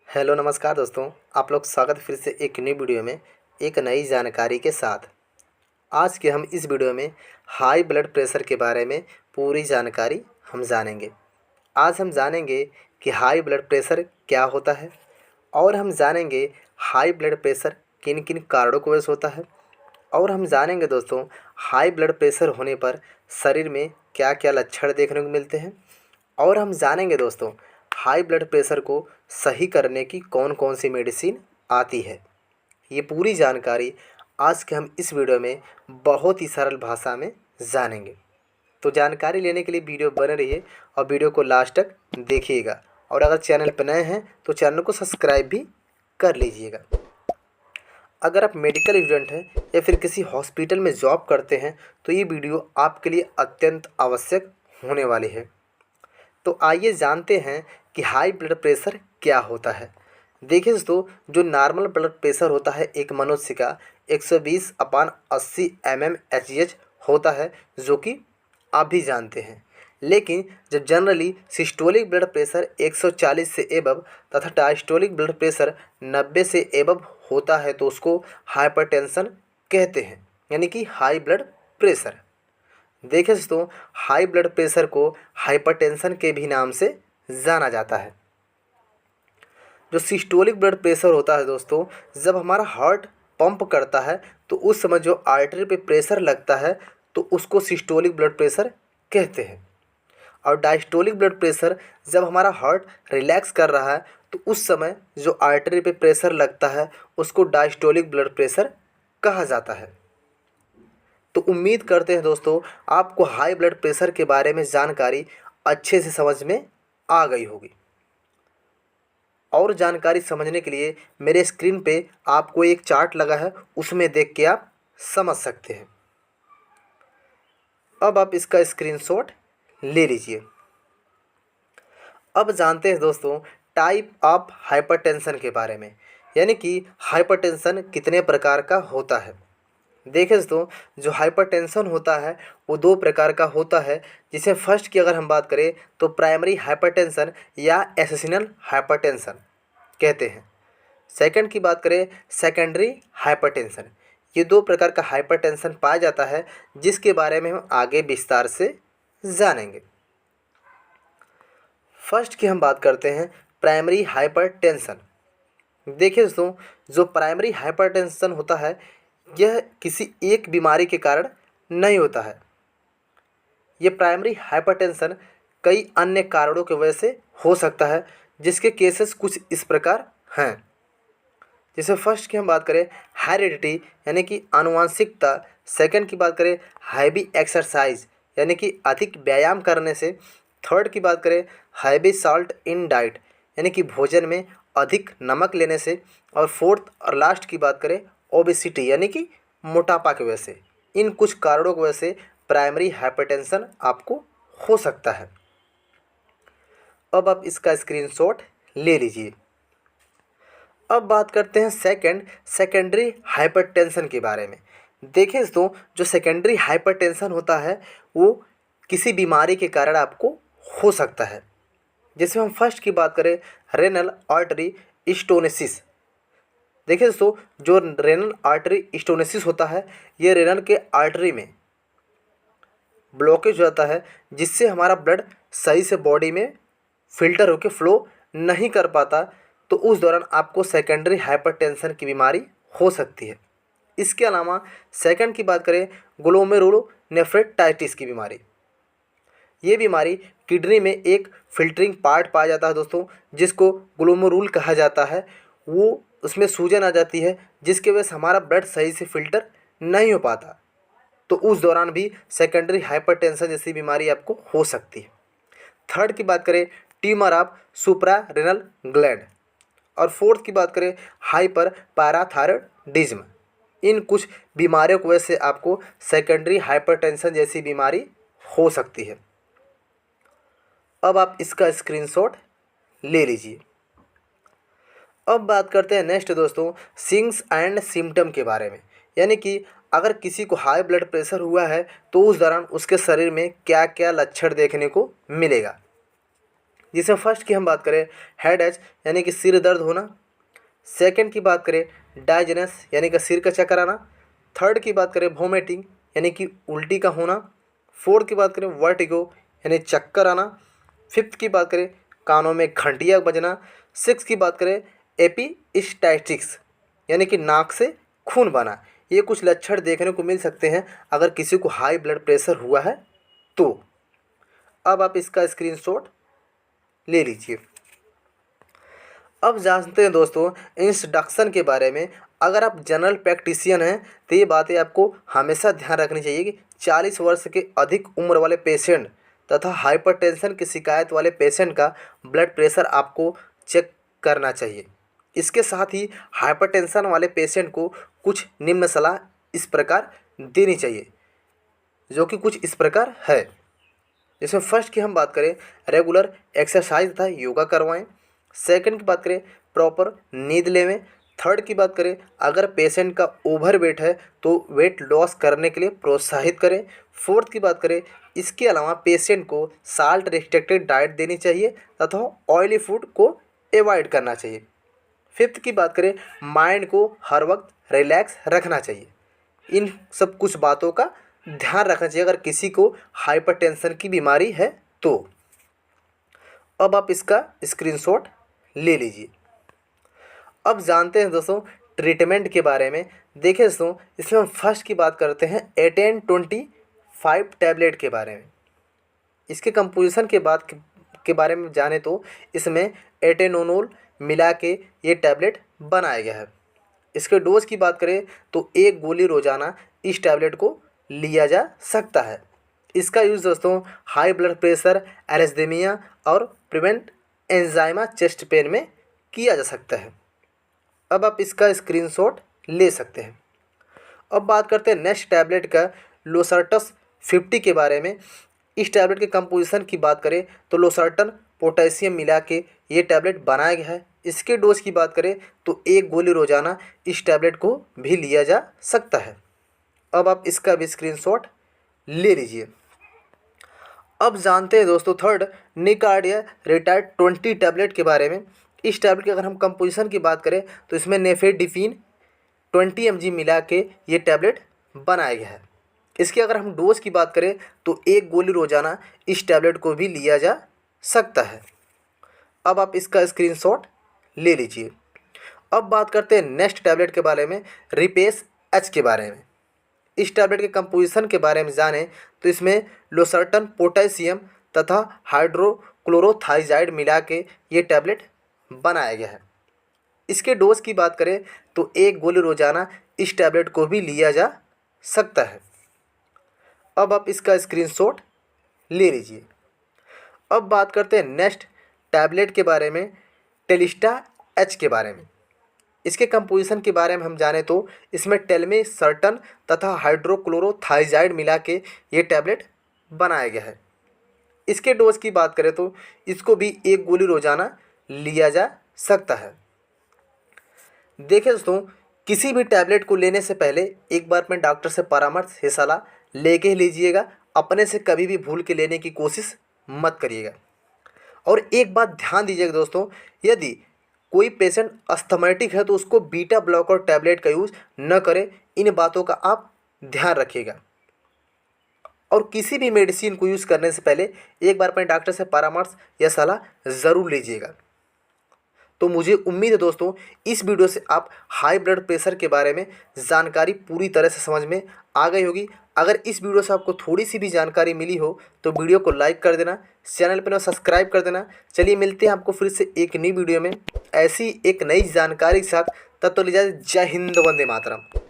Hello नमस्कार दोस्तों। आप लोग स्वागत फिर से एक न्यू वीडियो में एक नई जानकारी के साथ। आज के हम इस वीडियो में हाई ब्लड प्रेशर के बारे में पूरी जानकारी हम जानेंगे। आज हम जानेंगे कि हाई ब्लड प्रेशर क्या होता है और हम जानेंगे हाई ब्लड प्रेशर किन किन कारणों की वजह से होता है और हम जानेंगे दोस्तों हाई ब्लड प्रेशर होने पर शरीर में क्या क्या लक्षण देखने को मिलते हैं और हम जानेंगे दोस्तों हाई ब्लड प्रेशर को सही करने की कौन कौन सी मेडिसिन आती है। ये पूरी जानकारी आज के हम इस वीडियो में बहुत ही सरल भाषा में जानेंगे। तो जानकारी लेने के लिए वीडियो बने रहिए और वीडियो को लास्ट तक देखिएगा। और अगर चैनल पर नए हैं तो चैनल को सब्सक्राइब भी कर लीजिएगा। अगर आप मेडिकल स्टूडेंट हैं या फिर किसी हॉस्पिटल में जॉब करते हैं तो ये वीडियो आपके लिए अत्यंत आवश्यक होने वाली है। तो आइए जानते हैं कि हाई ब्लड प्रेशर क्या होता है। देखिए दोस्तों, जो नॉर्मल ब्लड प्रेशर होता है एक मनुष्य का 120/80 mmHg होता है, जो कि आप भी जानते हैं। लेकिन जब जनरली सिस्टोलिक ब्लड प्रेशर 140 से एबव तथा डायस्टोलिक ब्लड प्रेशर 90 से एबव होता है तो उसको हाइपरटेंशन कहते हैं, यानी कि हाई ब्लड प्रेशर। देखिए दोस्तों, हाई ब्लड प्रेशर को हाइपरटेंशन के भी नाम से जाना जाता है। जो सिस्टोलिक ब्लड प्रेशर होता है दोस्तों, जब हमारा हार्ट पंप करता है तो उस समय जो आर्टरी पे प्रेशर लगता है तो उसको सिस्टोलिक ब्लड प्रेशर कहते हैं। और डायस्टोलिक ब्लड प्रेशर जब हमारा हार्ट रिलैक्स कर रहा है तो उस समय जो आर्टरी पे प्रेशर लगता है उसको डायस्टोलिक ब्लड प्रेशर कहा जाता है। तो उम्मीद करते हैं दोस्तों आपको हाई ब्लड प्रेशर के बारे में जानकारी अच्छे से समझ में आ गई होगी। और जानकारी समझने के लिए मेरे स्क्रीन पे आपको एक चार्ट लगा है, उसमें देख के आप समझ सकते हैं। अब आप इसका स्क्रीनशॉट ले लीजिए। अब जानते हैं दोस्तों टाइप ऑफ हाइपरटेंशन के बारे में, यानी कि हाइपरटेंशन कितने प्रकार का होता है। देखिए दोस्तों, जो हाइपरटेंशन होता है वो दो प्रकार का होता है। जिसे फर्स्ट की अगर हम बात करें तो प्राइमरी हाइपरटेंशन या एसेसिनल हाइपरटेंशन कहते हैं। सेकंड की बात करें सेकेंडरी हाइपरटेंशन। ये दो प्रकार का हाइपरटेंशन पाया जाता है जिसके बारे में हम आगे विस्तार से जानेंगे। फर्स्ट की हम बात करते हैं प्राइमरी हाइपरटेंशन। देखिए दोस्तों, जो प्राइमरी हाइपरटेंशन होता है यह किसी एक बीमारी के कारण नहीं होता है। ये प्राइमरी हाइपरटेंशन कई अन्य कारणों की वजह से हो सकता है, जिसके केसेस कुछ इस प्रकार हैं। जैसे फर्स्ट की हम बात करें हेरिडिटी, यानी कि आनुवंशिकता। सेकंड की बात करें हैवी एक्सरसाइज, यानी कि अधिक व्यायाम करने से। थर्ड की बात करें हैवी साल्ट इन डाइट, यानी कि भोजन में अधिक नमक लेने से। और फोर्थ और लास्ट की बात करें ओबेसिटी, यानी कि मोटापा की वजह से। इन कुछ कारणों की वजह से प्राइमरी हाइपरटेंशन आपको हो सकता है। अब आप इसका स्क्रीनशॉट ले लीजिए। अब बात करते हैं सेकेंडरी हाइपरटेंशन के बारे में। देखिए दोस्तों, जो सेकेंडरी हाइपरटेंशन होता है वो किसी बीमारी के कारण आपको हो सकता है। जैसे हम फर्स्ट की बात करें रेनल आर्टरी स्टोनेसिस। देखिए दोस्तों, जो रेनल आर्टरी स्टोनेसिस होता है ये रेनल के आर्टरी में ब्लॉकेज हो जाता है, जिससे हमारा ब्लड सही से बॉडी में फिल्टर होकर फ्लो नहीं कर पाता। तो उस दौरान आपको सेकेंडरी हाइपरटेंशन की बीमारी हो सकती है। इसके अलावा सेकंड की बात करें ग्लोमेरुलोनेफ्राइटिस की बीमारी। ये बीमारी किडनी में एक फिल्टरिंग पार्ट पाया जाता है दोस्तों, जिसको ग्लोमेरुल कहा जाता है। वो उसमें सूजन आ जाती है जिसकी वजह से हमारा ब्लड सही से फिल्टर नहीं हो पाता। तो उस दौरान भी सेकेंडरी हाइपरटेंशन जैसी बीमारी आपको हो सकती है। थर्ड की बात करें tumour of supra renal gland. और फोर्थ की बात करें हाइपर पैराथायरॉयडिज्म। इन कुछ बीमारियों की वजह से आपको सेकेंडरी हाइपरटेंशन जैसी बीमारी हो सकती है। अब आप इसका स्क्रीनशॉट ले लीजिए। अब बात करते हैं नेक्स्ट दोस्तों सिग्न्स एंड सिम्टम के बारे में, यानी कि अगर किसी को हाई ब्लड प्रेशर हुआ है तो उस दौरान उसके शरीर में क्या क्या लक्षण देखने को मिलेगा। जिसमें फर्स्ट की हम बात करें हेड एच यानी कि सिर दर्द होना, सेकंड की बात करें डाइजेनस यानी कि सिर का चक्कर आना, थर्ड की बात करें वोमिटिंग यानी कि उल्टी का होना, फोर्थ की बात करें वर्टिगो यानी चक्कर आना, फिफ्थ की बात करें कानों में घंटियाँ बजना, सिक्स की बात करें एपिस्टैटिक्स यानी कि नाक से खून बहना। ये कुछ लक्षण देखने को मिल सकते हैं अगर किसी को हाई ब्लड प्रेशर हुआ है तो। अब आप इसका स्क्रीनशॉट ले लीजिए। अब जानते हैं दोस्तों इंट्रोडक्शन के बारे में। अगर आप जनरल प्रैक्टिशियन हैं तो ये बातें आपको हमेशा ध्यान रखनी चाहिए कि 40 वर्ष के अधिक उम्र वाले पेशेंट तथा हाइपरटेंशन की शिकायत वाले पेशेंट का ब्लड प्रेशर आपको चेक करना चाहिए। इसके साथ ही हाइपरटेंशन वाले पेशेंट को कुछ निम्न सलाह इस प्रकार देनी चाहिए, जो कि कुछ इस प्रकार है। इसमें फर्स्ट की हम बात करें रेगुलर एक्सरसाइज तथा योगा करवाएं। सेकंड की बात करें प्रॉपर नींद लेवें। थर्ड की बात करें अगर पेशेंट का ओवर वेट है तो वेट लॉस करने के लिए प्रोत्साहित करें। फोर्थ की बात करें इसके अलावा पेशेंट को साल्ट रिस्ट्रिक्टेड डाइट देनी चाहिए तथा ऑयली फूड को अवॉइड करना चाहिए। फिफ्थ की बात करें माइंड को हर वक्त रिलैक्स रखना चाहिए। इन सब कुछ बातों का ध्यान रखना चाहिए अगर किसी को हाइपरटेंशन की बीमारी है तो। अब आप इसका स्क्रीनशॉट ले लीजिए। अब जानते हैं दोस्तों ट्रीटमेंट के बारे में। देखिए दोस्तों इसमें हम फर्स्ट की बात करते हैं 1825 टैबलेट के बारे में। इसके कंपोजिशन के बारे में जाने तो इसमें एटेनोनोल मिला के ये टैबलेट बनाया गया है। इसके डोज की बात करें तो 1 गोली रोज़ाना इस टैबलेट को लिया जा सकता है। इसका यूज़ दोस्तों हाई ब्लड प्रेशर, एरिथमिया और प्रिवेंट एंजाइमा चेस्ट पेन में किया जा सकता है। अब आप इसका स्क्रीनशॉट ले सकते हैं। अब बात करते हैं नेक्स्ट टैबलेट का लोसर्टस 50 के बारे में। इस टैबलेट के कंपोजिशन की बात करें तो लोसर्टन पोटेशियम मिला के ये टैबलेट बनाया गया है। इसके डोज की बात करें तो 1 गोली रोज़ाना इस टैबलेट को भी लिया जा सकता है। अब आप इसका भी स्क्रीनशॉट ले लीजिए। अब जानते हैं दोस्तों थर्ड निकार्डिया रिटायर्ड 20 टैबलेट के बारे में। इस टैबलेट की अगर हम कंपोजिशन की बात करें तो इसमें नेफेडिफिन 20 mg मिला के ये टैबलेट बनाया गया है। इसकी अगर हम डोज की बात करें तो 1 गोली रोज़ाना इस टैबलेट को भी लिया जा सकता है। अब आप इसका स्क्रीनशॉट ले लीजिए। अब बात करते हैं नेक्स्ट टैबलेट के बारे में, रिपेस एच के बारे में। इस टैबलेट के कंपोजिशन के बारे में जानें तो इसमें लोसर्टन पोटेशियम तथा हाइड्रोक्लोरोथाइजाइड मिला के ये टैबलेट बनाया गया है। इसके डोज की बात करें तो 1 गोली रोज़ाना इस टैबलेट को भी लिया जा सकता है। अब आप इसका स्क्रीनशॉट ले लीजिए। अब बात करते हैं नेक्स्ट टैबलेट के बारे में, टेलिस्टा एच के बारे में। इसके कंपोजिशन के बारे में हम जाने तो इसमें टेलमेसर्टन तथा हाइड्रोक्लोरोथाइजाइड मिला के ये टैबलेट बनाया गया है। इसके डोज की बात करें तो इसको भी 1 गोली रोज़ाना लिया जा सकता है। देखिए दोस्तों किसी भी टैबलेट को लेने से पहले एक बार अपने डॉक्टर से परामर्श या सलाह लेके ही लीजिएगा। अपने से कभी भी भूल के लेने की कोशिश मत करिएगा। और एक बात ध्यान दीजिएगा दोस्तों, यदि कोई पेशेंट अस्थमैटिक है तो उसको बीटा ब्लॉकर टैबलेट का यूज़ न करें। इन बातों का आप ध्यान रखिएगा। और किसी भी मेडिसिन को यूज़ करने से पहले एक बार अपने डॉक्टर से परामर्श या सलाह ज़रूर लीजिएगा। तो मुझे उम्मीद है दोस्तों इस वीडियो से आप हाई ब्लड प्रेशर के बारे में जानकारी पूरी तरह से समझ में आ गई होगी। अगर इस वीडियो से आपको थोड़ी सी भी जानकारी मिली हो तो वीडियो को लाइक कर देना, चैनल पर सब्सक्राइब कर देना। चलिए मिलते हैं आपको फिर से एक नई वीडियो में ऐसी एक नई जानकारी के साथ। तब तो लीजिए जय हिंद, वंदे मातरम।